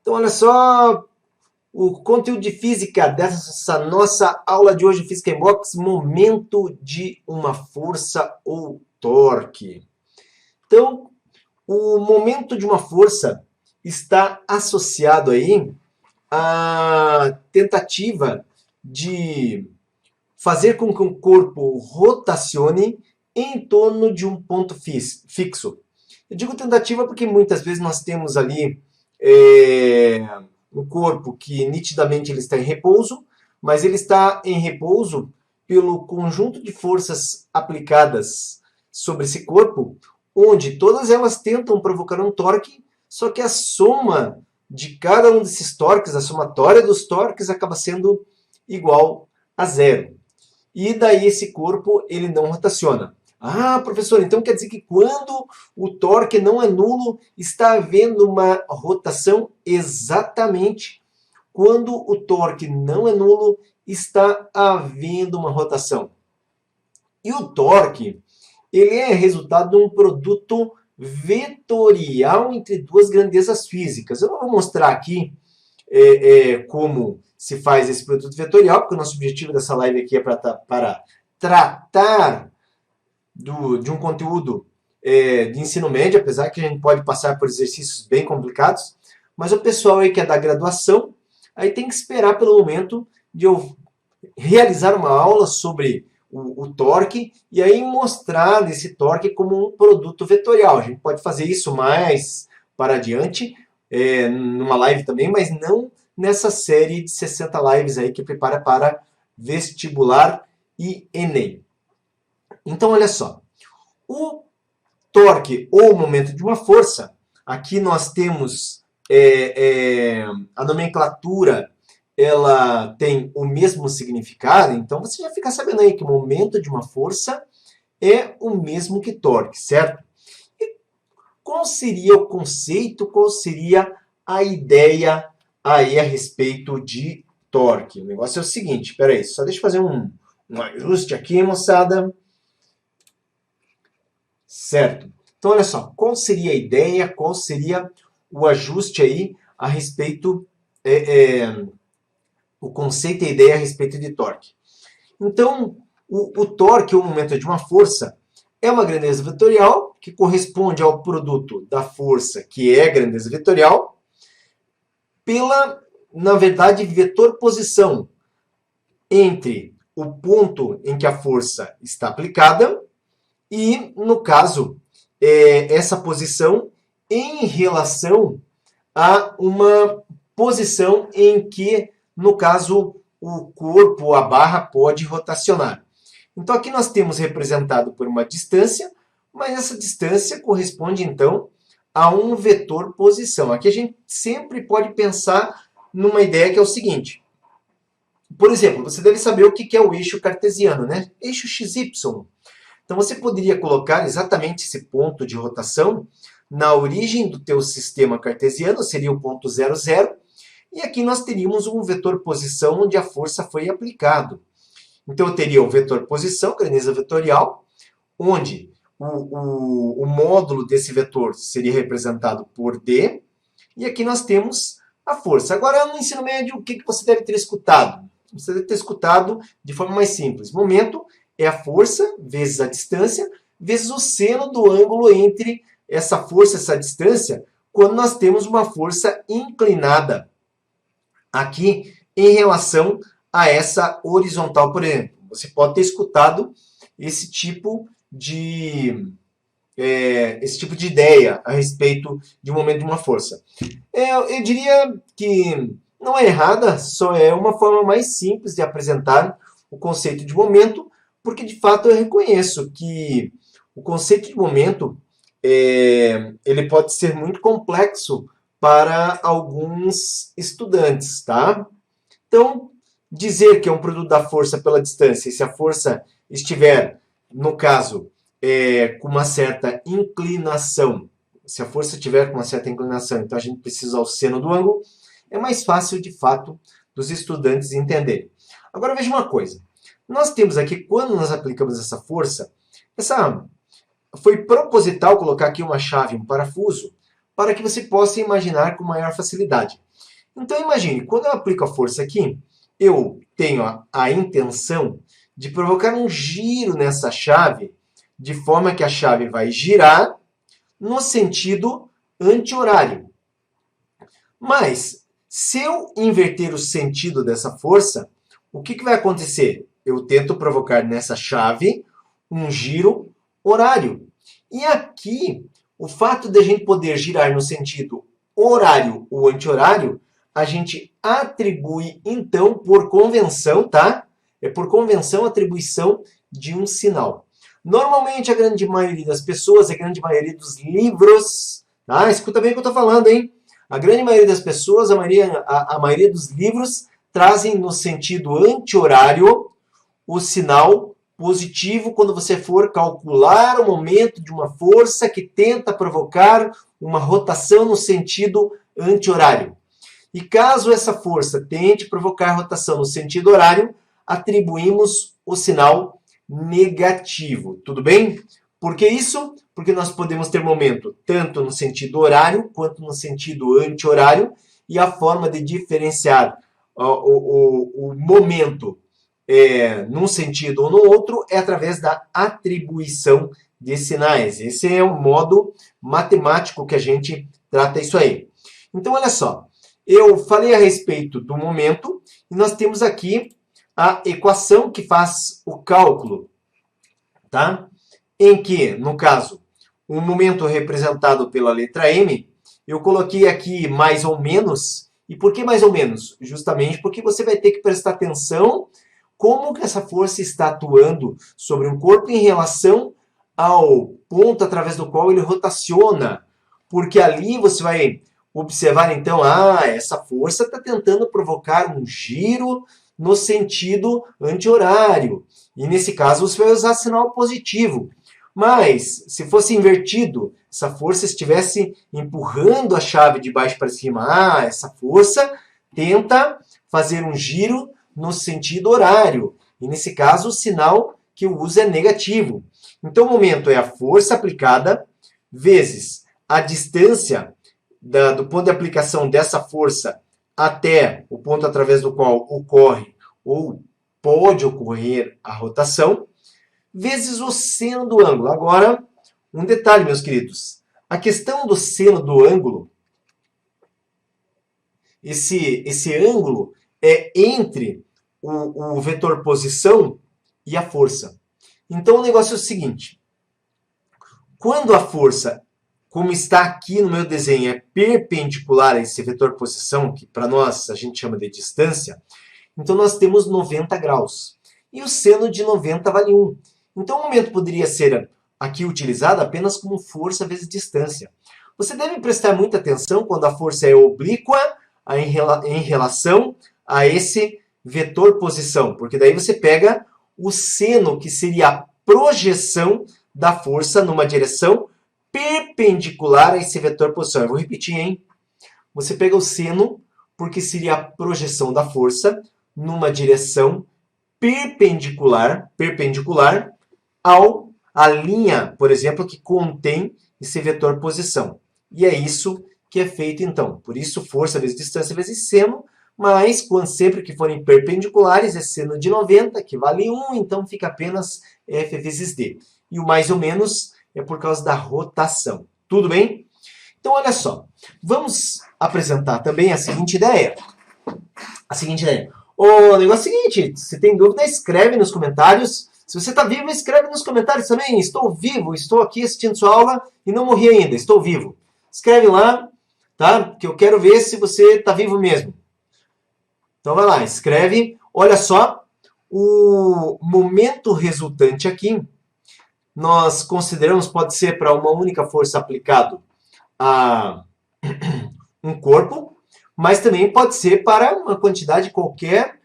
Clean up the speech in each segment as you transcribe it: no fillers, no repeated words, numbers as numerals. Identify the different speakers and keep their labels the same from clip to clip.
Speaker 1: Então, olha só o conteúdo de física dessa nossa aula de hoje, Física em Box, momento de uma força ou torque. Então, o momento de uma força está associado aí à tentativa de fazer com que um corpo rotacione em torno de um ponto fixo. Eu digo tentativa porque muitas vezes nós temos ali um corpo que nitidamente ele está em repouso, mas ele está em repouso pelo conjunto de forças aplicadas sobre esse corpo, onde todas elas tentam provocar um torque, só que a soma de cada um desses torques, a somatória dos torques, acaba sendo igual a zero. E daí esse corpo ele não rotaciona. Ah, professor, então quer dizer que quando o torque não é nulo, está havendo uma rotação? Exatamente. Quando o torque não é nulo, está havendo uma rotação. E o torque, ele é resultado de um produto vetorial entre duas grandezas físicas. Eu não vou mostrar aqui como se faz esse produto vetorial, porque o nosso objetivo dessa live aqui é para tratar de um conteúdo de ensino médio, apesar que a gente pode passar por exercícios bem complicados, mas o pessoal aí que é da graduação, aí tem que esperar pelo momento de eu realizar uma aula sobre o torque e aí mostrar esse torque como um produto vetorial. A gente pode fazer isso mais para adiante, numa live também, mas não nessa série de 60 lives aí que prepara para vestibular e Enem. Então, olha só. O torque ou momento de uma força, aqui nós temos a nomenclatura, ela tem o mesmo significado, então você já fica sabendo aí que o momento de uma força é o mesmo que torque, certo? E qual seria o conceito, qual seria a ideia aí a respeito de torque? O negócio é o seguinte, espera aí, só deixa eu fazer um ajuste aqui, moçada. Certo. Então, olha só, qual seria a ideia, qual seria o ajuste aí a respeito, o conceito e a ideia a respeito de torque? Então, o torque, ou momento de uma força, é uma grandeza vetorial que corresponde ao produto da força, que é a grandeza vetorial, pela, na verdade, vetor-posição entre o ponto em que a força está aplicada e, no caso, essa posição em relação a uma posição em que, no caso, o corpo, a barra, pode rotacionar. Então, aqui nós temos representado por uma distância, mas essa distância corresponde, então, a um vetor posição. Aqui a gente sempre pode pensar numa ideia que é o seguinte. Por exemplo, você deve saber o que é o eixo cartesiano, né? Eixo XY. Então, você poderia colocar exatamente esse ponto de rotação na origem do teu sistema cartesiano, seria o ponto 0, 0, e aqui nós teríamos um vetor posição onde a força foi aplicada. Então, eu teria o vetor posição, grandeza vetorial, onde o módulo desse vetor seria representado por D, e aqui nós temos a força. Agora, no ensino médio, o que você deve ter escutado? Você deve ter escutado de forma mais simples. Momento é a força vezes a distância, vezes o seno do ângulo entre essa força e essa distância, quando nós temos uma força inclinada aqui em relação a essa horizontal, por exemplo. Você pode ter escutado esse tipo de ideia a respeito de um momento de uma força. Eu diria que não é errada, só é uma forma mais simples de apresentar o conceito de momento, porque de fato eu reconheço que o conceito de momento ele pode ser muito complexo para alguns estudantes, tá? Então, dizer que é um produto da força pela distância, e se a força estiver, no caso, com uma certa inclinação, se a força estiver com uma certa inclinação, então a gente precisa usar o seno do ângulo, é mais fácil, de fato, dos estudantes entenderem. Agora, veja uma coisa. Nós temos aqui, quando nós aplicamos essa força, foi proposital colocar aqui uma chave, um parafuso, para que você possa imaginar com maior facilidade. Então imagine, quando eu aplico a força aqui, eu tenho a intenção de provocar um giro nessa chave, de forma que a chave vai girar no sentido anti-horário. Mas, se eu inverter o sentido dessa força, o que vai acontecer? Eu tento provocar nessa chave um giro horário. E aqui, o fato de a gente poder girar no sentido horário ou anti-horário, a gente atribui, então, por convenção, tá? É por convenção a atribuição de um sinal. Normalmente, a grande maioria das pessoas, a grande maioria dos livros, tá? Escuta bem o que eu estou falando, hein? A grande maioria das pessoas, a maioria dos livros, trazem no sentido anti-horário o sinal positivo quando você for calcular o momento de uma força que tenta provocar uma rotação no sentido anti-horário. E caso essa força tente provocar rotação no sentido horário, atribuímos o sinal negativo. Tudo bem? Por que isso? Porque nós podemos ter momento tanto no sentido horário quanto no sentido anti-horário, e a forma de diferenciar o momento num sentido ou no outro é através da atribuição de sinais. Esse é o modo matemático que a gente trata isso aí. Então, olha só. Eu falei a respeito do momento e nós temos aqui a equação que faz o cálculo, tá? Em que, no caso, o momento representado pela letra M, eu coloquei aqui mais ou menos. E por que mais ou menos? Justamente porque você vai ter que prestar atenção como que essa força está atuando sobre um corpo em relação ao ponto através do qual ele rotaciona. Porque ali você vai observar, então, essa força está tentando provocar um giro no sentido anti-horário. E, nesse caso, você vai usar sinal positivo. Mas, se fosse invertido, essa força estivesse empurrando a chave de baixo para cima, essa força tenta fazer um giro no sentido horário. E, nesse caso, o sinal que eu uso é negativo. Então, o momento é a força aplicada vezes a distância do ponto de aplicação dessa força até o ponto através do qual ocorre ou pode ocorrer a rotação, vezes o seno do ângulo. Agora, um detalhe, meus queridos. A questão do seno do ângulo, esse ângulo é entre o vetor posição e a força. Então, o negócio é o seguinte. Quando a força, como está aqui no meu desenho, é perpendicular a esse vetor posição, que para nós a gente chama de distância, então nós temos 90 graus. E o seno de 90 vale 1. Então o momento poderia ser aqui utilizado apenas como força vezes distância. Você deve prestar muita atenção quando a força é oblíqua em relação a esse vetor posição, porque daí você pega o seno, que seria a projeção da força numa direção perpendicular a esse vetor posição. Eu vou repetir, hein? Você pega o seno, porque seria a projeção da força numa direção perpendicular à linha, por exemplo, que contém esse vetor posição. E é isso que é feito, então. Por isso, força vezes distância vezes seno, mas sempre que forem perpendiculares, é seno de 90, que vale 1, então fica apenas F vezes D. E o mais ou menos é por causa da rotação. Tudo bem? Então, olha só. Vamos apresentar também a seguinte ideia. O negócio é o seguinte, se tem dúvida, escreve nos comentários. Se você está vivo, escreve nos comentários também. Estou vivo, estou aqui assistindo sua aula e não morri ainda, estou vivo. Escreve lá, tá? Que eu quero ver se você está vivo mesmo. Então vai lá, escreve. Olha só, o momento resultante aqui, nós consideramos pode ser para uma única força aplicado a um corpo, mas também pode ser para uma quantidade qualquer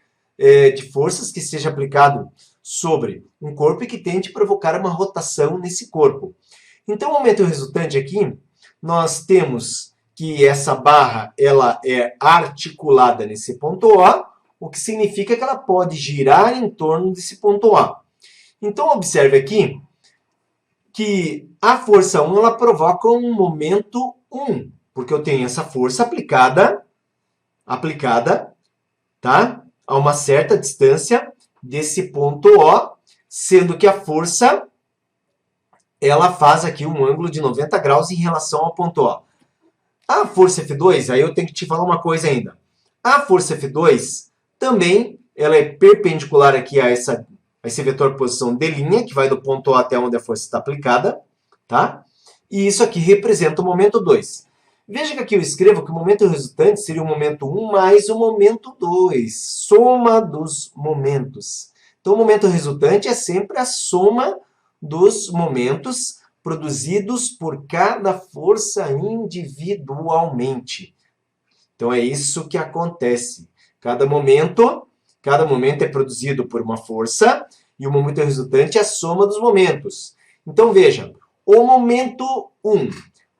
Speaker 1: de forças que seja aplicado sobre um corpo e que tente provocar uma rotação nesse corpo. Então, o momento resultante aqui, nós temos que essa barra ela é articulada nesse ponto O, que significa que ela pode girar em torno desse ponto A. Então, observe aqui que a força 1 ela provoca um momento 1. Porque eu tenho essa força aplicada, tá? A uma certa distância desse ponto O, sendo que a força, ela faz aqui um ângulo de 90 graus em relação ao ponto O. A força F2, aí eu tenho que te falar uma coisa ainda. A força F2 também ela é perpendicular aqui a esse vetor posição D', que vai do ponto O até onde a força está aplicada, tá? E isso aqui representa o momento 2. Veja que aqui eu escrevo que o momento resultante seria o momento 1 mais o momento 2, soma dos momentos. Então, o momento resultante é sempre a soma dos momentos produzidos por cada força individualmente. Então, é isso que acontece. Cada momento é produzido por uma força e o momento resultante é a soma dos momentos. Então, veja, o momento 1.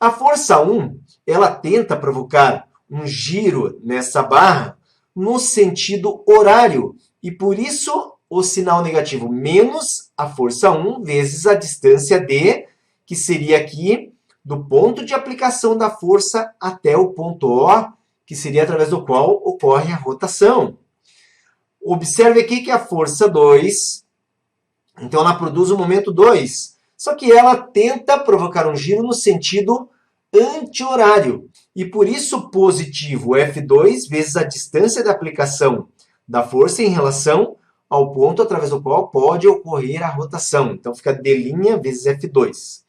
Speaker 1: A força 1, ela tenta provocar um giro nessa barra no sentido horário. E por isso, o sinal negativo menos a força 1 vezes a distância D, que seria aqui do ponto de aplicação da força até o ponto O, que seria através do qual ocorre a rotação. Observe aqui que a força 2, então ela produz o momento 2, só que ela tenta provocar um giro no sentido anti-horário. E por isso positivo F2 vezes a distância da aplicação da força em relação ao ponto através do qual pode ocorrer a rotação. Então fica D' vezes F2.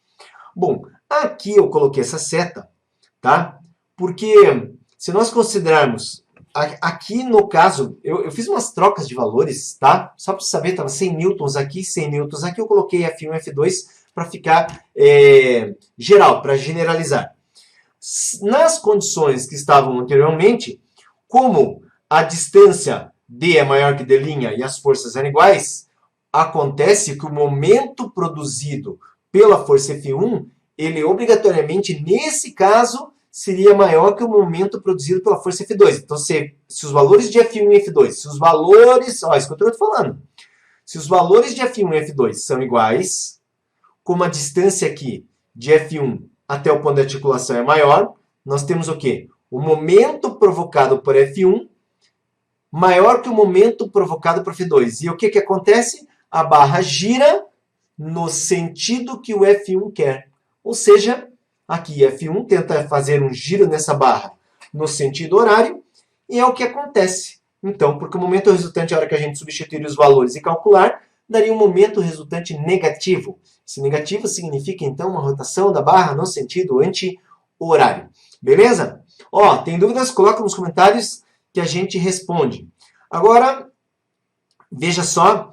Speaker 1: Bom, aqui eu coloquei essa seta, tá? Porque se nós considerarmos, aqui no caso, eu fiz umas trocas de valores, tá? Só para saber, estava 100 newtons aqui, 100 newtons aqui, eu coloquei F1 e F2 para ficar geral, para generalizar. Nas condições que estavam anteriormente, como a distância D é maior que D' e as forças eram iguais, acontece que o momento produzido pela força F1, ele obrigatoriamente, nesse caso, seria maior que o momento produzido pela força F2. Então, se os valores de F1 e F2, se os valores, ó, isso que eu estou falando, se os valores de F1 e F2 são iguais, como a distância aqui de F1 até o ponto de articulação é maior, nós temos o quê? O momento provocado por F1 maior que o momento provocado por F2. E o que acontece? A barra gira no sentido que o F1 quer. Ou seja, aqui F1 tenta fazer um giro nessa barra no sentido horário, e é o que acontece. Então, porque o momento resultante, a hora que a gente substituir os valores e calcular, daria um momento resultante negativo. Esse negativo significa, então, uma rotação da barra no sentido anti-horário. Beleza? Ó, tem dúvidas? Coloca nos comentários que a gente responde. Agora, veja só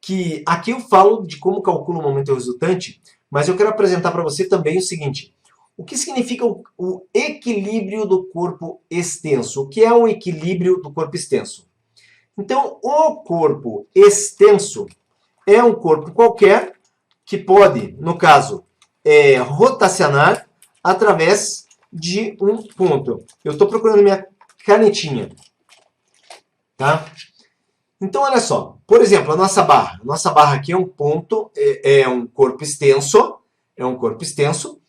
Speaker 1: que aqui eu falo de como calculo o momento resultante, mas eu quero apresentar para você também o seguinte. O que significa o equilíbrio do corpo extenso? O que é o equilíbrio do corpo extenso? Então, o corpo extenso é um corpo qualquer que pode, no caso, rotacionar através de um ponto. Eu estou procurando minha canetinha. Tá? Então, olha só. Por exemplo, a nossa barra. Nossa barra aqui é um ponto, é um corpo extenso. É um corpo extenso.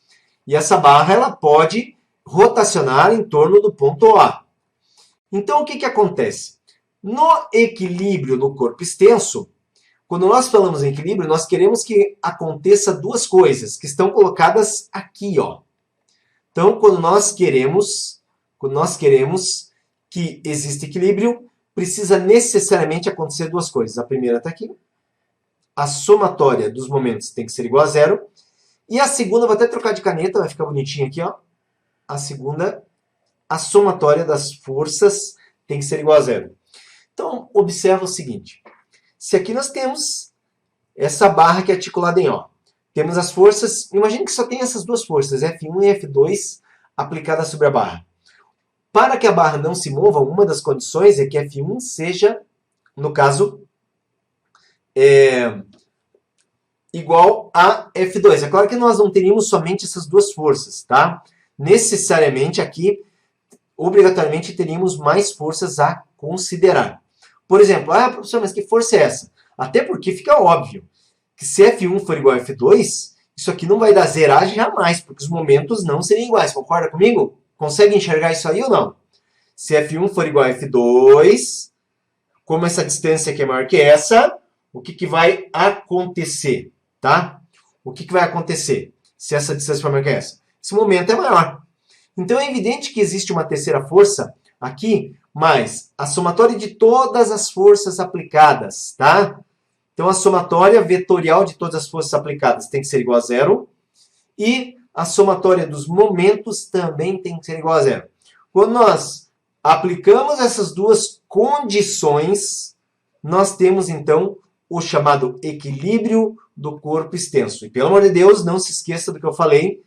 Speaker 1: E essa barra ela pode rotacionar em torno do ponto A. Então, o que acontece? No equilíbrio do corpo extenso, quando nós falamos em equilíbrio, nós queremos que aconteça duas coisas que estão colocadas aqui, ó. Então, quando nós queremos que exista equilíbrio, precisa necessariamente acontecer duas coisas. A primeira está aqui. A somatória dos momentos tem que ser igual a zero. E a segunda, vou até trocar de caneta, vai ficar bonitinho aqui, ó. A segunda, a somatória das forças tem que ser igual a zero. Então, observa o seguinte. Se aqui nós temos essa barra que é articulada em O, temos as forças, imagine que só tem essas duas forças, F1 e F2, aplicadas sobre a barra. Para que a barra não se mova, uma das condições é que F1 seja, no caso, igual a F2. É claro que nós não teríamos somente essas duas forças, tá? Necessariamente aqui, obrigatoriamente, teríamos mais forças a considerar. Por exemplo, professor, mas que força é essa? Até porque fica óbvio que se F1 for igual a F2, isso aqui não vai dar zeragem jamais, porque os momentos não seriam iguais. Concorda comigo? Consegue enxergar isso aí ou não? Se F1 for igual a F2, como essa distância aqui é maior que essa, o que vai acontecer? Tá? O que vai acontecer se essa distância for maior que essa? Esse momento é maior. Então é evidente que existe uma terceira força aqui, mas a somatória de todas as forças aplicadas, tá? Então a somatória vetorial de todas as forças aplicadas tem que ser igual a zero. E a somatória dos momentos também tem que ser igual a zero. Quando nós aplicamos essas duas condições, nós temos então o chamado equilíbrio do corpo extenso. E pelo amor de Deus, não se esqueça do que eu falei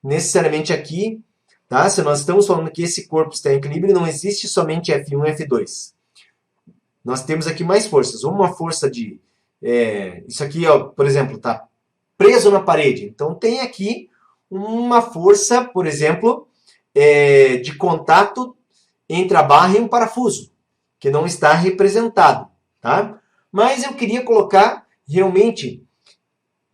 Speaker 1: necessariamente aqui, tá? Se nós estamos falando que esse corpo está em equilíbrio, não existe somente F1 e F2. Nós temos aqui mais forças. Uma força de... isso aqui, ó, por exemplo, está preso na parede. Então tem aqui uma força, por exemplo, de contato entre a barra e um parafuso, que não está representado, tá? Mas eu queria colocar realmente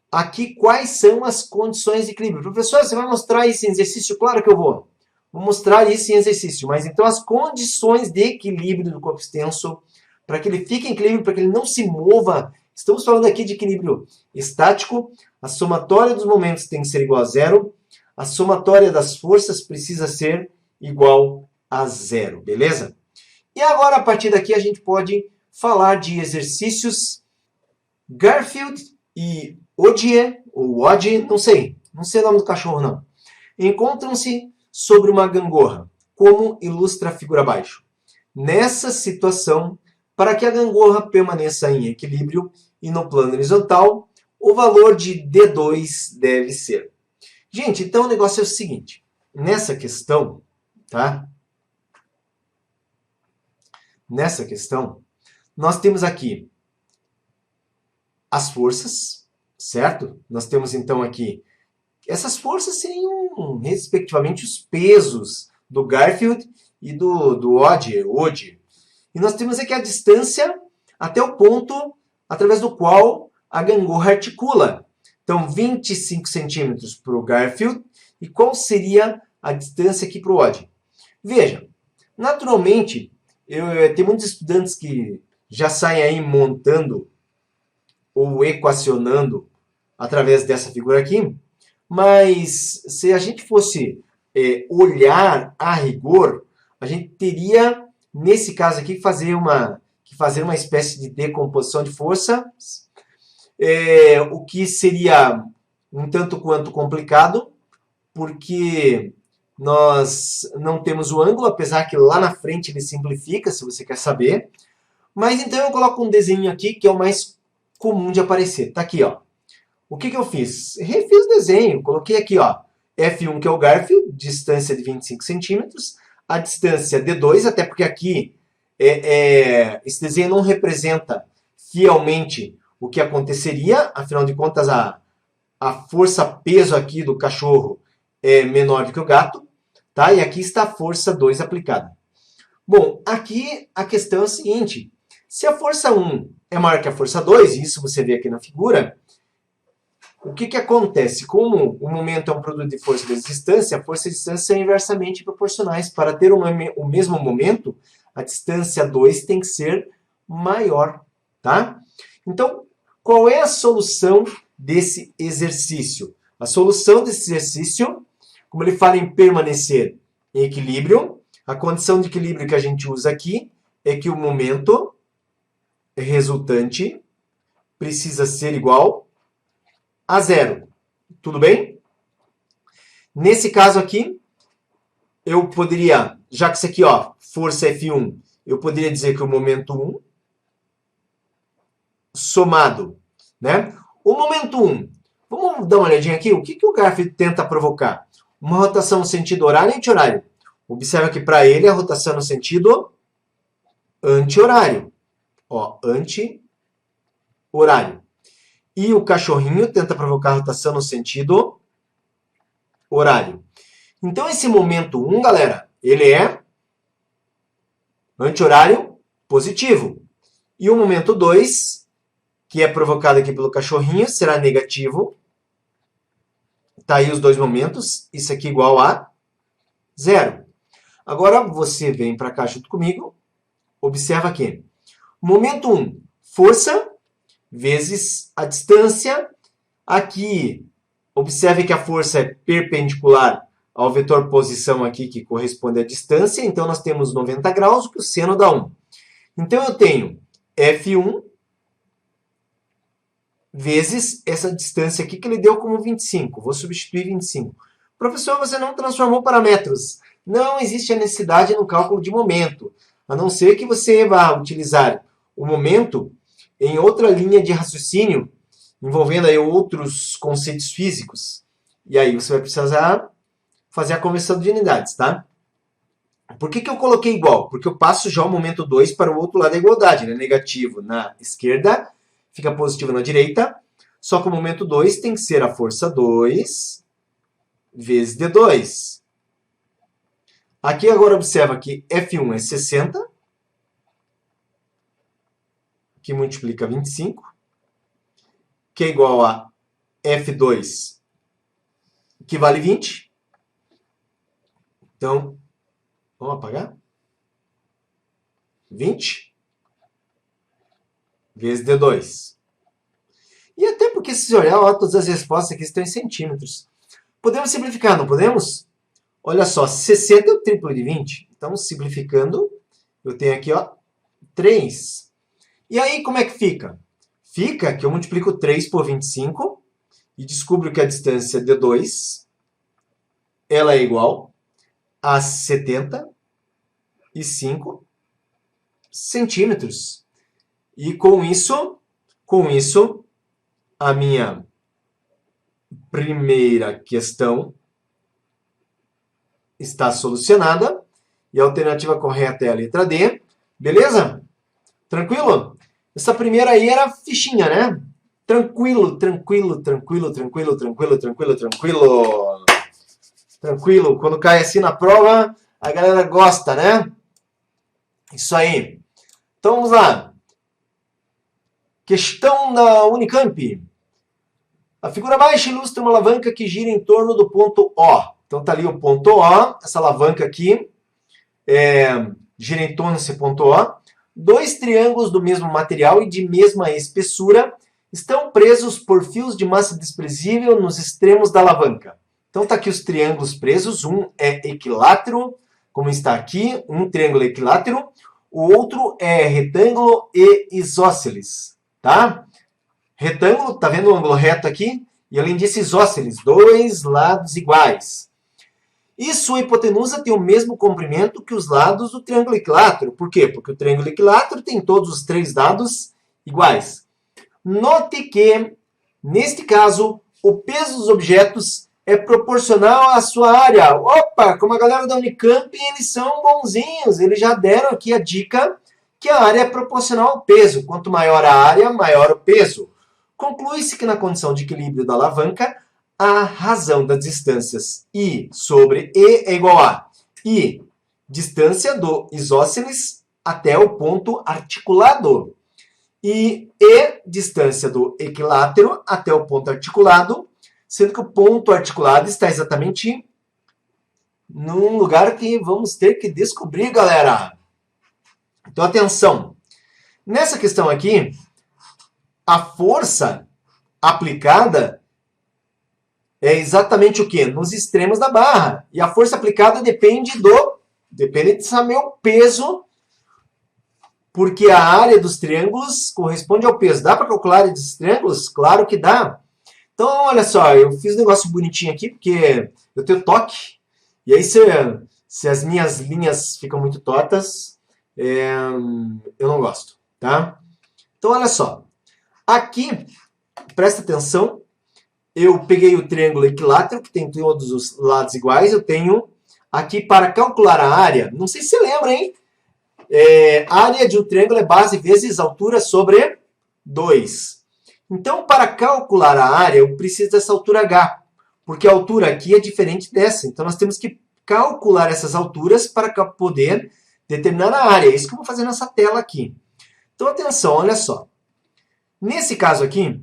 Speaker 1: aqui quais são as condições de equilíbrio. Professor, você vai mostrar isso em exercício? Claro que eu vou. Vou mostrar isso em exercício. Mas então as condições de equilíbrio do corpo extenso, para que ele fique em equilíbrio, para que ele não se mova. Estamos falando aqui de equilíbrio estático. A somatória dos momentos tem que ser igual a zero. A somatória das forças precisa ser igual a zero, beleza? E agora, a partir daqui, a gente pode falar de exercícios Garfield e Odie, ou Odie, não sei o nome do cachorro, não. Encontram-se sobre uma gangorra, como ilustra a figura abaixo. Nessa situação, para que a gangorra permaneça em equilíbrio e no plano horizontal, o valor de D2 deve ser. Gente, então o negócio é o seguinte. Nessa questão, tá? Nessa questão, nós temos aqui as forças, certo? Nós temos então aqui, essas forças seriam respectivamente os pesos do Garfield e do Odie. E nós temos aqui a distância até o ponto através do qual a gangorra articula. Então, 25 centímetros para o Garfield. E qual seria a distância aqui para o Odie? Veja, naturalmente, tem muitos estudantes que já saem aí montando ou equacionando através dessa figura aqui. Mas se a gente fosse olhar a rigor, a gente teria, nesse caso aqui, que fazer uma espécie de decomposição de força, o que seria um tanto quanto complicado, porque nós não temos o ângulo, apesar que lá na frente ele simplifica, se você quer saber. Mas então eu coloco um desenho aqui, que é o mais comum de aparecer. Tá aqui, ó. O que eu fiz? Refiz o desenho, coloquei aqui, ó, F1, que é o Garfield, distância de 25 centímetros, a distância D2, até porque aqui esse desenho não representa fielmente o que aconteceria, afinal de contas a força-peso aqui do cachorro é menor do que o gato, tá? E aqui está a força 2 aplicada. Bom, aqui a questão é a seguinte, se a força 1 é maior que a força 2, e isso você vê aqui na figura, o que acontece? Como o momento é um produto de força vezes distância, a força e a distância são inversamente proporcionais. Para ter o mesmo momento, a distância 2 tem que ser maior, tá? Então, qual é a solução desse exercício? A solução desse exercício, como ele fala em permanecer em equilíbrio, a condição de equilíbrio que a gente usa aqui é que o momento resultante precisa ser igual a zero. Tudo bem? Nesse caso aqui, eu poderia, já que isso aqui, ó, força F1, eu poderia dizer que o momento 1 somado, né? O momento 1, vamos dar uma olhadinha aqui, o que o Garfield tenta provocar? Uma rotação no sentido horário e anti-horário. Observa que para ele a rotação no sentido anti-horário. Ó, anti-horário. E o cachorrinho tenta provocar a rotação no sentido horário. Então, esse momento 1, galera, ele é anti-horário positivo. E o momento 2, que é provocado aqui pelo cachorrinho, será negativo. Tá aí os dois momentos. Isso aqui igual a 0. Agora você vem para cá junto comigo, observa aqui. Momento 1, força vezes a distância. Aqui, observe que a força é perpendicular ao vetor posição aqui, que corresponde à distância. Então, nós temos 90 graus, que o seno dá 1. Então, eu tenho F1 vezes essa distância aqui, que ele deu como 25. Vou substituir 25. Professor, você não transformou para metros. Não existe a necessidade no cálculo de momento, a não ser que você vá utilizar o momento em outra linha de raciocínio, envolvendo aí outros conceitos físicos. E aí você vai precisar fazer a conversão de unidades, tá? Por que eu coloquei igual? Porque eu passo já o momento 2 para o outro lado da igualdade, né? Negativo na esquerda, fica positivo na direita, só que o momento 2 tem que ser a força 2 vezes D2. Aqui agora observa que F1 é 60, que multiplica 25, que é igual a F2, que vale 20. Então, vamos apagar? 20 vezes D2. E até porque, se você olhar, ó, todas as respostas aqui estão em centímetros. Podemos simplificar, não podemos? Olha só, 60 é o triplo de 20. Então, simplificando, eu tenho aqui, ó, 3. E aí, como é que fica? Fica que eu multiplico 3 por 25 e descubro que a distância D2 ela é igual a 75 centímetros. E com isso, a minha primeira questão está solucionada. E a alternativa correta é a letra D. Beleza? Tranquilo? Essa primeira aí era fichinha, né? Tranquilo, tranquilo, tranquilo, tranquilo, tranquilo, tranquilo, tranquilo. Tranquilo. Quando cai assim na prova, a galera gosta, né? Isso aí. Então vamos lá. Questão da Unicamp. A figura abaixo ilustra uma alavanca que gira em torno do ponto O. Então tá ali o ponto O, essa alavanca aqui gira em torno desse ponto O. Dois triângulos do mesmo material e de mesma espessura estão presos por fios de massa desprezível nos extremos da alavanca. Então tá aqui os triângulos presos, um é equilátero, como está aqui, um triângulo equilátero, o outro é retângulo e isósceles, tá? Retângulo, tá vendo o ângulo reto aqui? E além disso, isósceles, dois lados iguais. E sua hipotenusa tem o mesmo comprimento que os lados do triângulo equilátero. Por quê? Porque o triângulo equilátero tem todos os três lados iguais. Note que, neste caso, o peso dos objetos é proporcional à sua área. Opa, como a galera da Unicamp, eles são bonzinhos. Eles já deram aqui a dica que a área é proporcional ao peso. Quanto maior a área, maior o peso. Conclui-se que na condição de equilíbrio da alavanca, a razão das distâncias I sobre E é igual a I, distância do isósceles até o ponto articulado. E distância do equilátero até o ponto articulado, sendo que o ponto articulado está exatamente num lugar que vamos ter que descobrir, galera. Então, atenção. Nessa questão aqui, a força aplicada é exatamente o quê? Nos extremos da barra. E a força aplicada depende de saber meu peso, porque a área dos triângulos corresponde ao peso. Dá para calcular a área dos triângulos? Claro que dá. Então, olha só, eu fiz um negócio bonitinho aqui, porque eu tenho toque. E aí, se as minhas linhas ficam muito tortas, eu não gosto, tá? Então, olha só. Aqui, presta atenção, eu peguei o triângulo equilátero, que tem todos os lados iguais. Eu tenho aqui, para calcular a área, não sei se você lembra, hein? Área de um triângulo é base vezes altura sobre 2. Então, para calcular a área, eu preciso dessa altura H, porque a altura aqui é diferente dessa. Então, nós temos que calcular essas alturas para poder determinar a área. É isso que eu vou fazer nessa tela aqui. Então, atenção, olha só. Nesse caso aqui,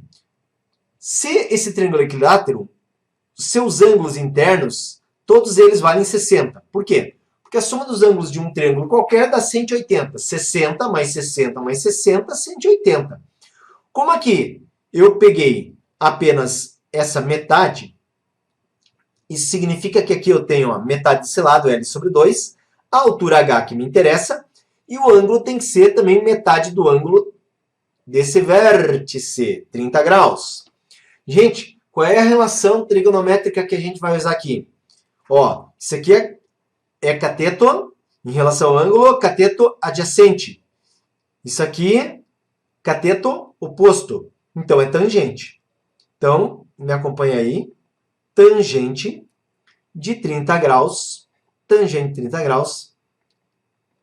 Speaker 1: se esse triângulo equilátero, seus ângulos internos, todos eles valem 60. Por quê? Porque a soma dos ângulos de um triângulo qualquer dá 180. 60 mais 60 mais 60, 180. Como aqui eu peguei apenas essa metade, isso significa que aqui eu tenho a metade desse lado, L sobre 2, a altura H que me interessa, e o ângulo tem que ser também metade do ângulo desse vértice, 30 graus. Gente, qual é a relação trigonométrica que a gente vai usar aqui? Ó, isso aqui é cateto em relação ao ângulo, cateto adjacente. Isso aqui, cateto oposto. Então, é tangente. Então, me acompanha aí. Tangente de 30 graus, tangente de 30 graus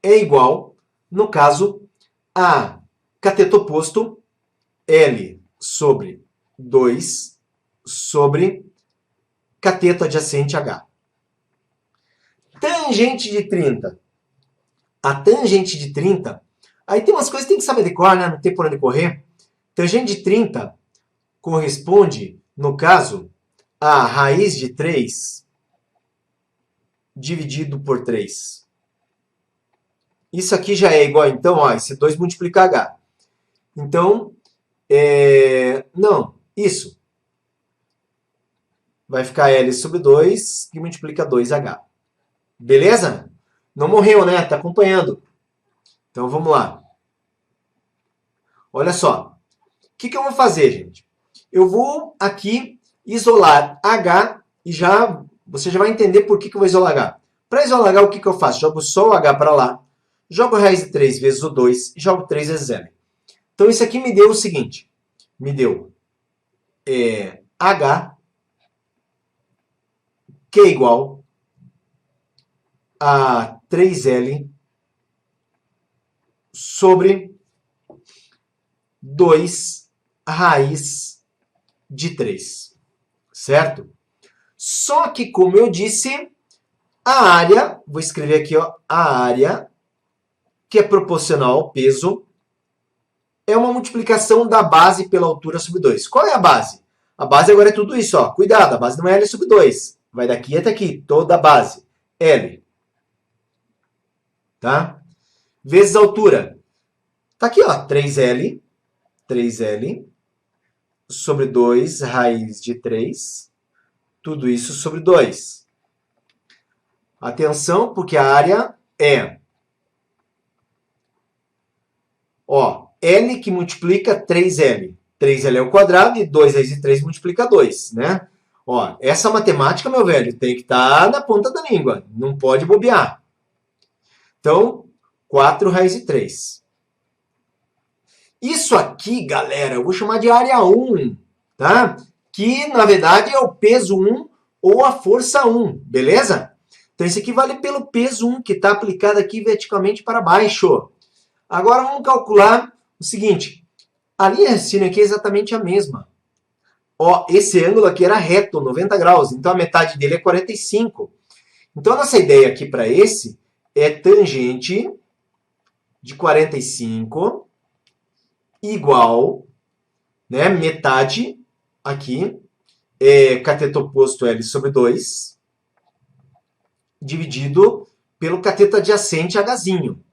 Speaker 1: é igual, no caso, a cateto oposto, L sobre 2 sobre cateto adjacente H. Tangente de 30. A tangente de 30, aí tem umas coisas que tem que saber de cor, né? Não tem por onde correr. Tangente de 30 corresponde, no caso, a raiz de 3 dividido por 3. Isso aqui já é igual, então, ó, esse 2 multiplica H. Então, não, isso. Vai ficar L sobre 2, que multiplica 2H. Beleza? Não morreu, né? Tá acompanhando. Então, vamos lá. Olha só. O que eu vou fazer, gente? Eu vou aqui isolar H e você já vai entender por que eu vou isolar H. Para isolar H, o que eu faço? Jogo só o H para lá, jogo a raiz de 3 vezes o 2 e jogo 3 vezes L. Então, isso aqui me deu o seguinte. Me deu H, que é igual a 3L sobre 2 raiz de 3. Certo? Só que, como eu disse, a área, vou escrever aqui, ó, a área, que é proporcional ao peso, é uma multiplicação da base pela altura sobre 2. Qual é a base? A base agora é tudo isso, ó. Cuidado, a base não é L sobre 2. Vai daqui até aqui, toda a base. L. Tá? Vezes a altura. Tá aqui, ó, 3L sobre 2 raiz de 3. Tudo isso sobre 2. Atenção, porque a área é, ó, L que multiplica 3L. 3L é o quadrado e 2 raiz de 3 multiplica 2, né? Ó, essa matemática, meu velho, tem que estar na ponta da língua. Não pode bobear. Então, 4 raiz de 3. Isso aqui, galera, eu vou chamar de área 1, tá? Que, na verdade, é o peso 1 ou a força 1, beleza? Então, esse aqui vale pelo peso 1, que está aplicado aqui verticalmente para baixo. Agora, vamos calcular o seguinte. A linha reta aqui é exatamente a mesma. Ó, esse ângulo aqui era reto, 90 graus. Então, a metade dele é 45. Então, a nossa ideia aqui para esse é tangente de 45 igual, né, metade aqui, cateto oposto L sobre 2, dividido pelo cateto adjacente Hzinho.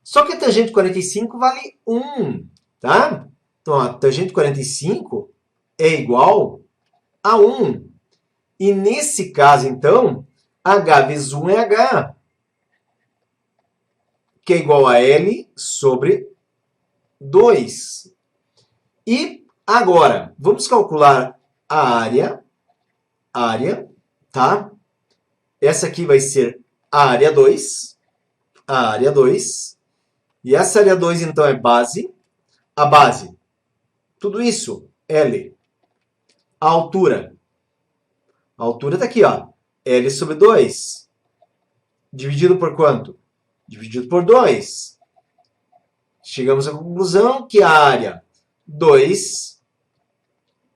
Speaker 1: Só que a tangente de 45 vale 1, tá? Então, a tangente de 45 é igual a 1. E nesse caso, então, H vezes 1 é H, que é igual a L sobre 2. E agora, vamos calcular a área, tá? Essa aqui vai ser a área 2, e essa área 2, então, é base. A base, tudo isso, L. A altura está aqui, ó, L sobre 2. Dividido por quanto? Dividido por 2. Chegamos à conclusão que a área 2,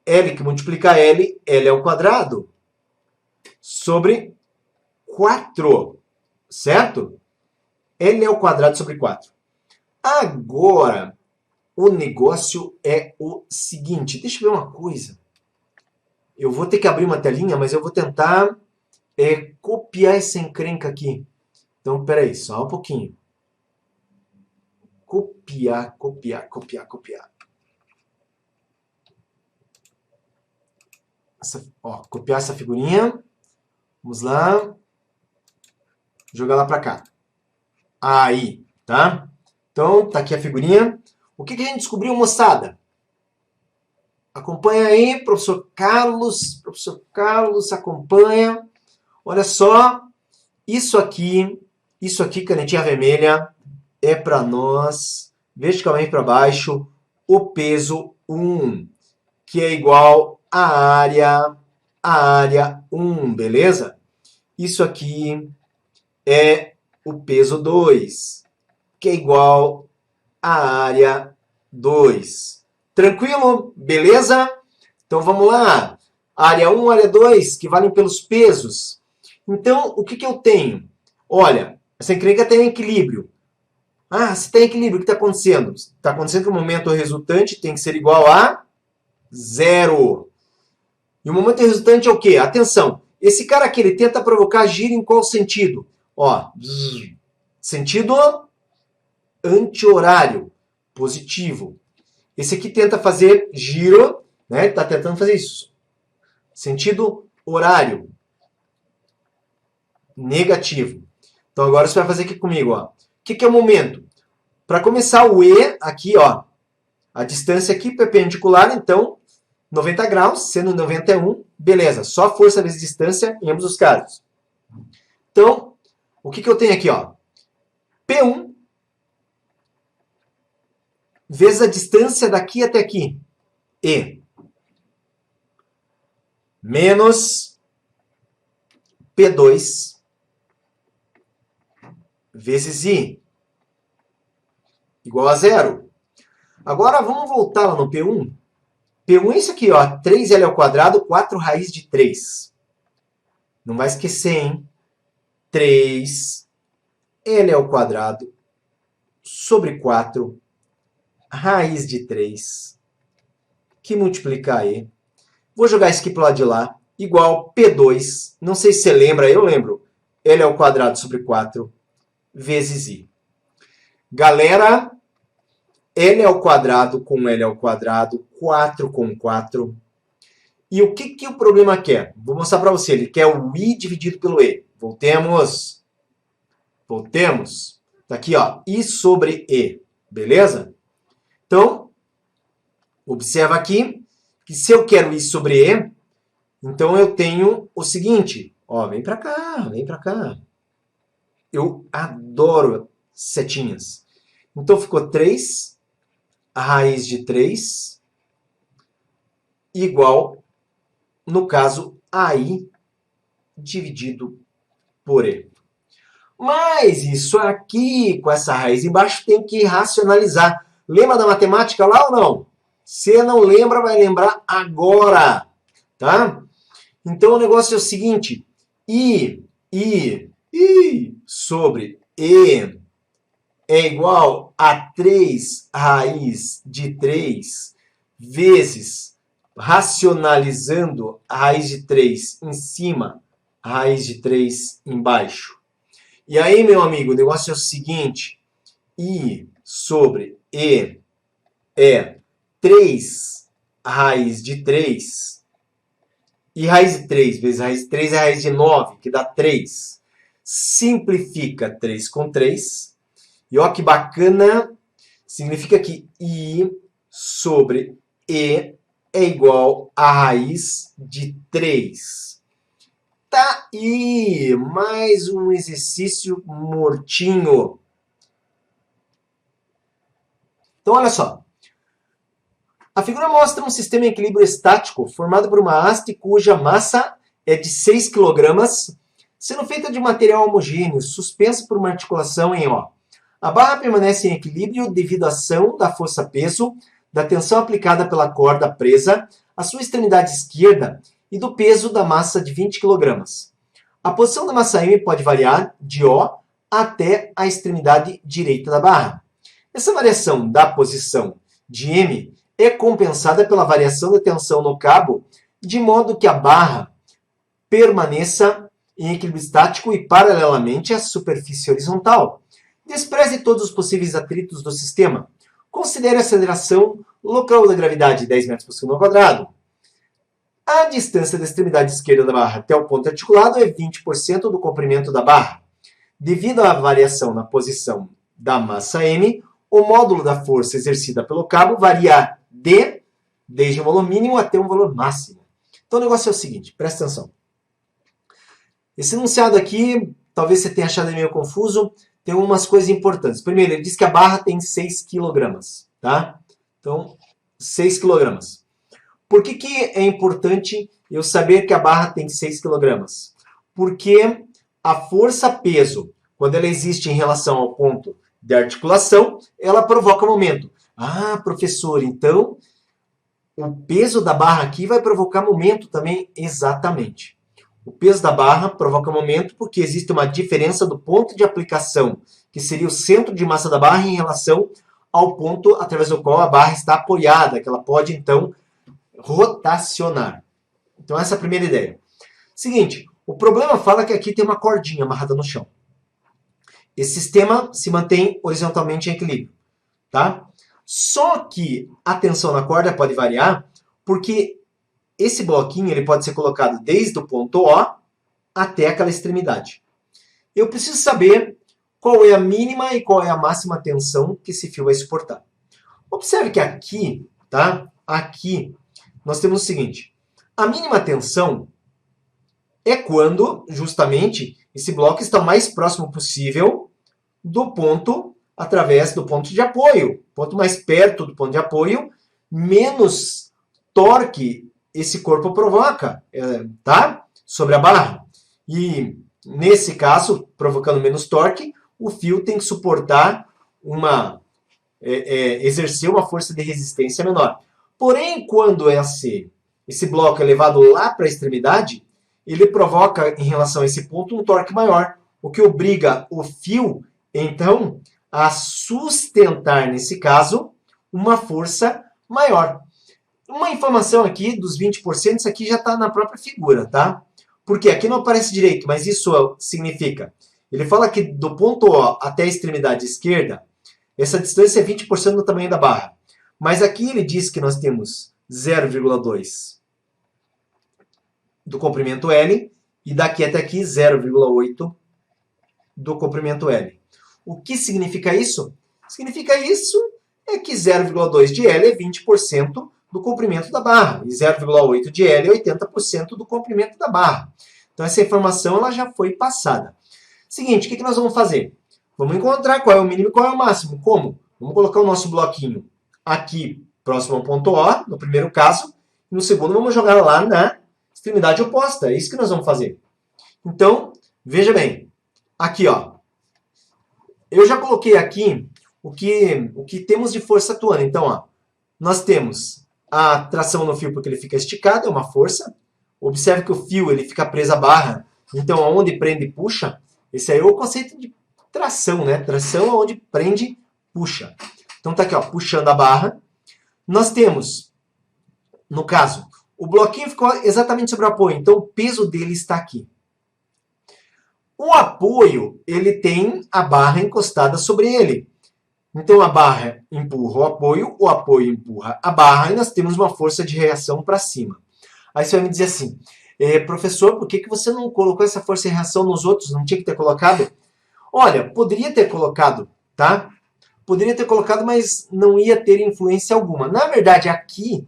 Speaker 1: L que multiplica L, L ao quadrado, sobre 4, certo? L ao quadrado sobre 4. Agora, o negócio é o seguinte. Deixa eu ver uma coisa. Eu vou ter que abrir uma telinha, mas eu vou tentar copiar essa encrenca aqui. Então, peraí, só um pouquinho. Copiar, copiar, copiar, copiar. Copiar essa figurinha. Vamos lá. Jogar lá para cá. Aí, tá? Então, tá aqui a figurinha. O que a gente descobriu, moçada? Acompanha aí, professor Carlos. Professor Carlos, acompanha. Olha só. Isso aqui, canetinha vermelha, é para nós, verticalmente para baixo, o peso 1, que é igual à área 1, beleza? Isso aqui é o peso 2, que é igual à área 2. Tranquilo? Beleza? Então vamos lá. Área 1, área 2, que valem pelos pesos. Então, o que eu tenho? Olha, essa encrenca tem equilíbrio. Ah, se tem equilíbrio, o que está acontecendo? Está acontecendo que o momento resultante tem que ser igual a 0. E o momento resultante é o quê? Atenção, esse cara aqui, ele tenta provocar giro em qual sentido? Ó, sentido anti-horário, positivo. Esse aqui tenta fazer giro, né? Está tentando fazer isso. Sentido horário, negativo. Então agora você vai fazer aqui comigo, ó. O que é o momento? Para começar o E, aqui, ó, a distância aqui perpendicular, então, 90 graus, sendo 91, beleza, só força vezes distância em ambos os casos. Então, o que eu tenho aqui, ó? P1 vezes a distância daqui até aqui, E, menos P2 vezes I, igual a 0. Agora vamos voltar lá no P1. P1 é isso aqui, ó, 3L ao quadrado, 4 raiz de 3. Não vai esquecer, hein? 3L ao quadrado sobre 4 raiz de 3, que multiplica E. Vou jogar isso aqui para o lado de lá, igual P2, não sei se você lembra, eu lembro, L ao quadrado sobre 4 vezes I. Galera, L ao quadrado com L ao quadrado, 4 com 4. E o que o problema quer? Vou mostrar para você. Ele quer o I dividido pelo E. Voltemos. Voltemos. Tá aqui, ó. I sobre E. Beleza? Então, observa aqui que se eu quero I sobre E, então eu tenho o seguinte. Ó, vem para cá, vem para cá. Eu adoro setinhas. Então ficou 3 a raiz de 3 igual, no caso, AI dividido por E. Mas isso aqui, com essa raiz embaixo, tem que racionalizar. Lembra da matemática lá ou não? Se não lembra, vai lembrar agora. Tá? Então o negócio é o seguinte. I sobre E é igual a 3 raiz de 3 vezes, racionalizando a raiz de 3 em cima, a raiz de 3 embaixo. E aí, meu amigo, o negócio é o seguinte. I sobre E é 3 raiz de 3. E raiz de 3 vezes raiz de 3 é raiz de 9, que dá 3. Simplifica 3 com 3. E ó que bacana, significa que I sobre E é igual a raiz de 3. Tá aí, mais um exercício mortinho. Então, olha só. A figura mostra um sistema em equilíbrio estático formado por uma haste cuja massa é de 6 kg, sendo feita de material homogêneo, suspensa por uma articulação em O. A barra permanece em equilíbrio devido à ação da força-peso, da tensão aplicada pela corda presa à sua extremidade esquerda e do peso da massa de 20 kg. A posição da massa M pode variar de O até a extremidade direita da barra. Essa variação da posição de M é compensada pela variação da tensão no cabo, de modo que a barra permaneça em equilíbrio estático e paralelamente à superfície horizontal. Despreze todos os possíveis atritos do sistema. Considere a aceleração local da gravidade, 10 metros por segundo ao quadrado. A distância da extremidade esquerda da barra até o ponto articulado é 20% do comprimento da barra. Devido à variação na posição da massa M, o módulo da força exercida pelo cabo varia desde um valor mínimo até um valor máximo. Então o negócio é o seguinte, presta atenção. Esse enunciado aqui, talvez você tenha achado meio confuso, tem umas coisas importantes. Primeiro, ele diz que a barra tem 6 kg, tá? Então, 6 kg. Por que é importante eu saber que a barra tem 6 kg? Porque a força-peso, quando ela existe em relação ao ponto de articulação, ela provoca momento. Ah, professor, então o peso da barra aqui vai provocar momento também? Exatamente. O peso da barra provoca momento porque existe uma diferença do ponto de aplicação, que seria o centro de massa da barra, em relação ao ponto através do qual a barra está apoiada, que ela pode, então, rotacionar. Então, essa é a primeira ideia. Seguinte, o problema fala que aqui tem uma cordinha amarrada no chão. Esse sistema se mantém horizontalmente em equilíbrio, tá? Só que a tensão na corda pode variar, porque esse bloquinho ele pode ser colocado desde o ponto O até aquela extremidade. Eu preciso saber qual é a mínima e qual é a máxima tensão que esse fio vai suportar. Observe que aqui, tá? Aqui nós temos o seguinte. A mínima tensão é quando, justamente, esse bloco está o mais próximo possível do ponto, através do ponto de apoio. Quanto mais perto do ponto de apoio, menos torque esse corpo provoca, tá? Sobre a barra. E, nesse caso, provocando menos torque, o fio tem que suportar exercer uma força de resistência menor. Porém, quando esse bloco é levado lá para a extremidade, ele provoca, em relação a esse ponto, um torque maior, o que obriga o fio, então, a sustentar, nesse caso, uma força maior. Uma informação aqui dos 20%, isso aqui já está na própria figura, tá? Porque aqui não aparece direito, mas isso significa... Ele fala que do ponto O até a extremidade esquerda, essa distância é 20% do tamanho da barra. Mas aqui ele diz que nós temos 0,2 do comprimento L, e daqui até aqui 0,8 do comprimento L. O que significa isso? Significa isso é que 0,2 de L é 20% do comprimento da barra, e 0,8 de L é 80% do comprimento da barra. Então essa informação ela já foi passada. Seguinte, o que nós vamos fazer? Vamos encontrar qual é o mínimo e qual é o máximo. Como? Vamos colocar o nosso bloquinho aqui, próximo ao ponto O, no primeiro caso, e no segundo vamos jogar lá na extremidade oposta. É isso que nós vamos fazer. Então, veja bem, aqui, ó, eu já coloquei aqui o que temos de força atuando. Então, ó, nós temos a tração no fio porque ele fica esticado, é uma força. Observe que o fio ele fica preso à barra, então aonde prende e puxa, esse aí é o conceito de tração, né? Tração é onde prende, puxa. Então tá aqui, ó, puxando a barra. Nós temos, no caso, o bloquinho ficou exatamente sobre o apoio, então o peso dele está aqui. O apoio, ele tem a barra encostada sobre ele. Então a barra empurra o apoio empurra a barra, e nós temos uma força de reação para cima. Aí você vai me dizer assim, professor, por que você não colocou essa força de reação nos outros? Não tinha que ter colocado? Olha, poderia ter colocado, tá? Poderia ter colocado, mas não ia ter influência alguma. Na verdade, aqui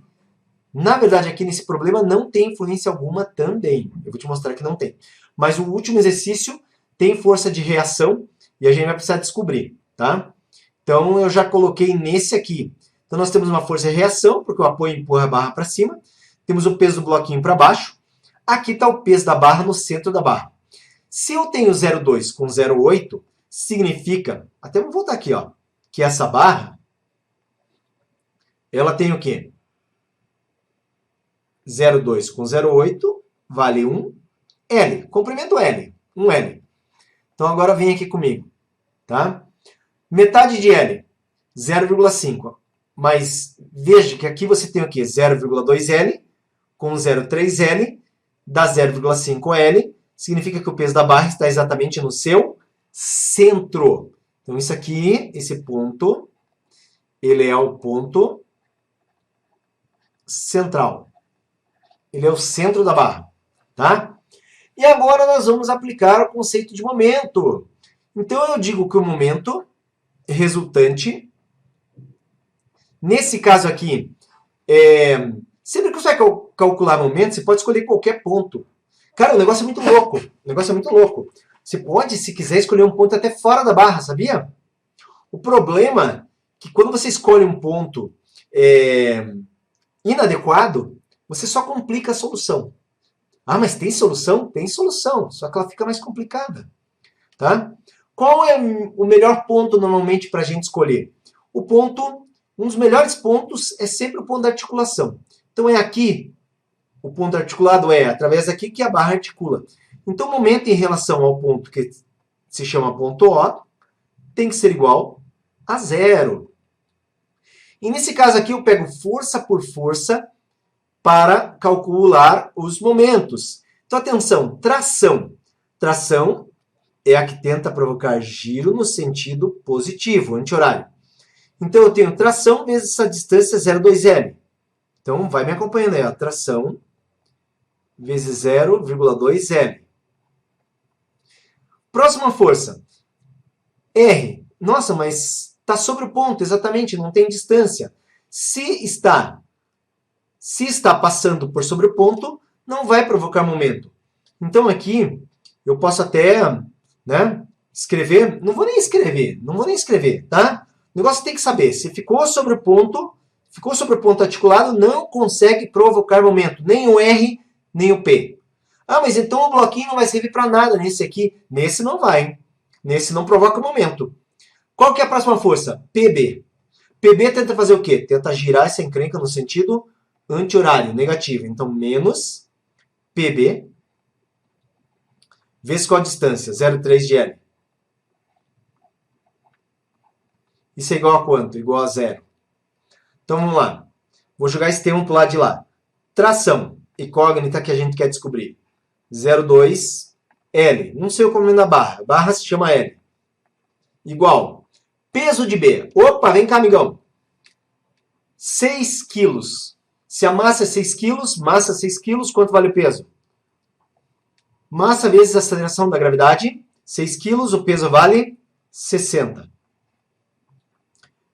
Speaker 1: nesse problema não tem influência alguma também. Eu vou te mostrar que não tem. Mas o último exercício tem força de reação e a gente vai precisar descobrir, tá? Então, eu já coloquei nesse aqui. Então, nós temos uma força de reação, porque o apoio empurra a barra para cima. Temos o peso do bloquinho para baixo. Aqui está o peso da barra no centro da barra. Se eu tenho 0,2 com 0,8, significa... Até vou voltar aqui, ó. Que essa barra, ela tem o quê? 0,2 com 0,8 vale 1 L. Comprimento L. 1 L. Então, agora vem aqui comigo, tá? Metade de L, 0,5. Mas veja que aqui você tem o quê? 0,2 L com 0,3 L, dá 0,5 L. significa que o peso da barra está exatamente no seu centro. Então, isso aqui, esse ponto, ele é o ponto central. Ele é o centro da barra, tá? E agora nós vamos aplicar o conceito de momento. Então, eu digo que o momento resultante, nesse caso aqui, sempre que você vai calcular momento, você pode escolher qualquer ponto. Cara, o negócio é muito louco. O negócio é muito louco. Você pode, se quiser, escolher um ponto até fora da barra, sabia? O problema é que quando você escolhe um ponto inadequado, você só complica a solução. Ah, mas tem solução? Tem solução, só que ela fica mais complicada. Tá? Qual é o melhor ponto normalmente para a gente escolher? Um dos melhores pontos é sempre o ponto da articulação. Então é aqui, o ponto articulado é através daqui que a barra articula. Então o momento em relação ao ponto que se chama ponto O tem que ser igual a 0. E nesse caso aqui eu pego força por força para calcular os momentos. Então atenção, tração. Tração é a que tenta provocar giro no sentido positivo, anti-horário. Então eu tenho tração vezes essa distância 0,2L. Então vai me acompanhando aí, ó. Tração vezes 0,2L. Próxima força. R. Nossa, mas está sobre o ponto, exatamente, não tem distância. Se está passando por sobre o ponto, não vai provocar momento. Então aqui eu posso até, escrever, não vou nem escrever, tá? O negócio tem que saber, se ficou sobre o ponto articulado, não consegue provocar momento, nem o R, nem o P. Ah, mas então o bloquinho não vai servir para nada nesse aqui. Nesse não vai. Nesse não provoca momento. Qual que é a próxima força? PB. PB tenta fazer o quê? Tenta girar essa encrenca no sentido anti-horário, negativo. Então, menos PB vezes qual a distância? 0,3 de L. Isso é igual a quanto? Igual a 0. Então, vamos lá. Vou jogar esse termo para o lado de lá. Tração, incógnita que a gente quer descobrir. 0,2 L. Não sei o comando da barra. A barra se chama L. Igual. Peso de B. Opa, vem cá, amigão. 6 quilos. Se a massa é 6 quilos, massa 6 quilos, quanto vale o peso? Massa vezes a aceleração da gravidade. 6 quilos, o peso vale 60.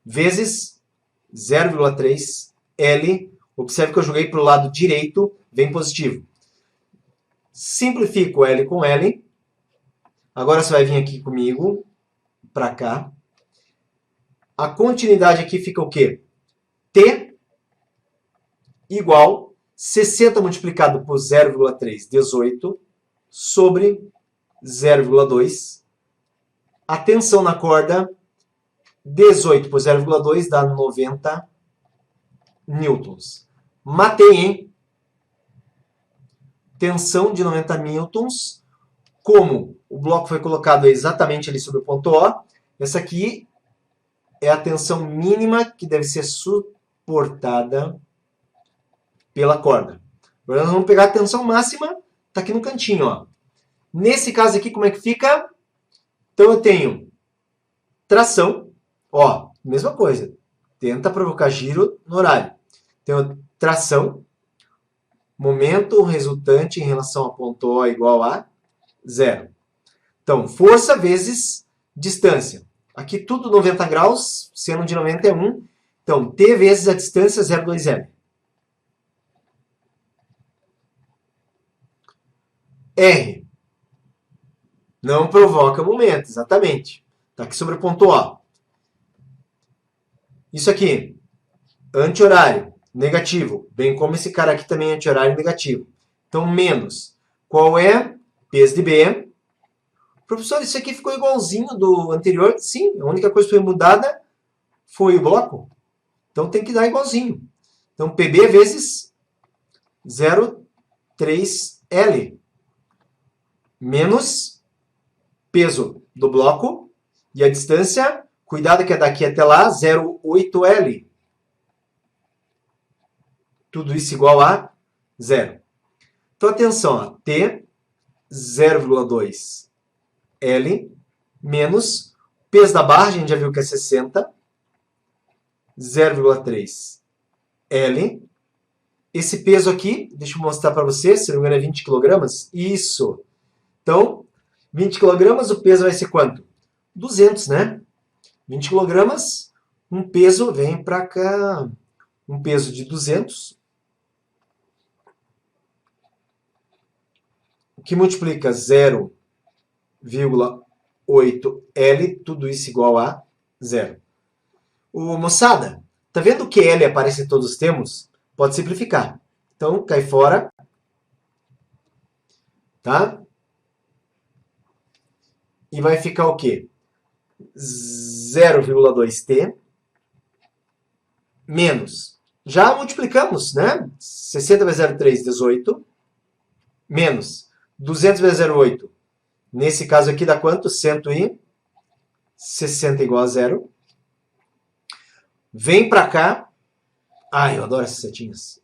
Speaker 1: Vezes 0,3 L. Observe que eu joguei para o lado direito, vem positivo. Simplifico L com L. Agora você vai vir aqui comigo, para cá. A continuidade aqui fica o quê? T igual 60 multiplicado por 0,3, 18, sobre 0,2. A tensão na corda, 18 por 0,2 dá 90 newtons. Matei, hein? Tensão de 90 newtons. Como o bloco foi colocado exatamente ali sobre o ponto O, essa aqui é a tensão mínima que deve ser suportada pela corda. Agora nós vamos pegar a tensão máxima, está aqui no cantinho. Ó. Nesse caso aqui, como é que fica? Então eu tenho tração, ó, mesma coisa. Tenta provocar giro no horário. Tenho tração, momento resultante em relação ao ponto O igual a 0. Então, força vezes distância. Aqui tudo 90 graus, seno de 90 é 1. Então, T vezes a distância 0,2L. R. Não provoca momento, exatamente. Está aqui sobre o ponto O. Isso aqui, anti-horário, negativo. Bem como esse cara aqui também é anti-horário, negativo. Então, menos. Qual é? Peso de B. Professor, isso aqui ficou igualzinho do anterior? Sim, a única coisa que foi mudada foi o bloco. Então, tem que dar igualzinho. Então, PB vezes 0,3L. Menos peso do bloco e a distância, cuidado que é daqui até lá, 0,8L. Tudo isso igual a 0. Então, atenção, ó, T 0,2 L menos peso da barra, a gente já viu que é 60, 0,3 L. Esse peso aqui, deixa eu mostrar para você, se não me engano é 20 kg. Isso. Então, 20 kg, o peso vai ser quanto? 200, né? 20 kg, um peso, vem para cá, um peso de 200, que multiplica 0,8 L, tudo isso igual a 0. Moçada, tá vendo que L aparece em todos os termos? Pode simplificar. Então, cai fora. Tá? E vai ficar o quê? 0,2T menos. Já multiplicamos, né? 60 vezes 0,3, 18. Menos 200 vezes 0,8. Nesse caso aqui dá quanto? 160 igual a 0. Vem para cá. Ai, eu adoro essas setinhas.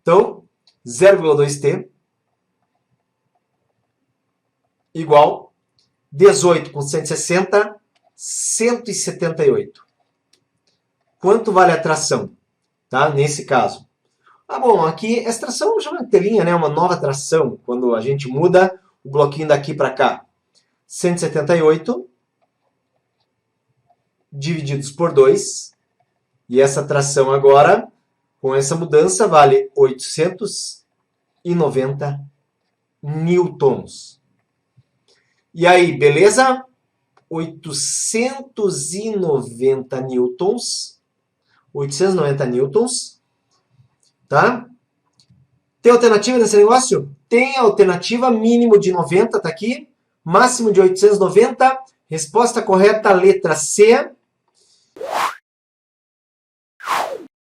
Speaker 1: Então, 0,2T igual 18 com 160, 178. Quanto vale a tração? Tá? Nesse caso. Ah, bom, aqui essa tração já é uma telinha, né? Uma nova tração, quando a gente muda o bloquinho daqui para cá. 178 divididos por 2. E essa tração agora, com essa mudança, vale 890 newtons. E aí, beleza? 890 newtons. 890 newtons. Tá? Tem alternativa nesse negócio? Tem alternativa, mínimo de 90, tá aqui. Máximo de 890. Resposta correta, letra C.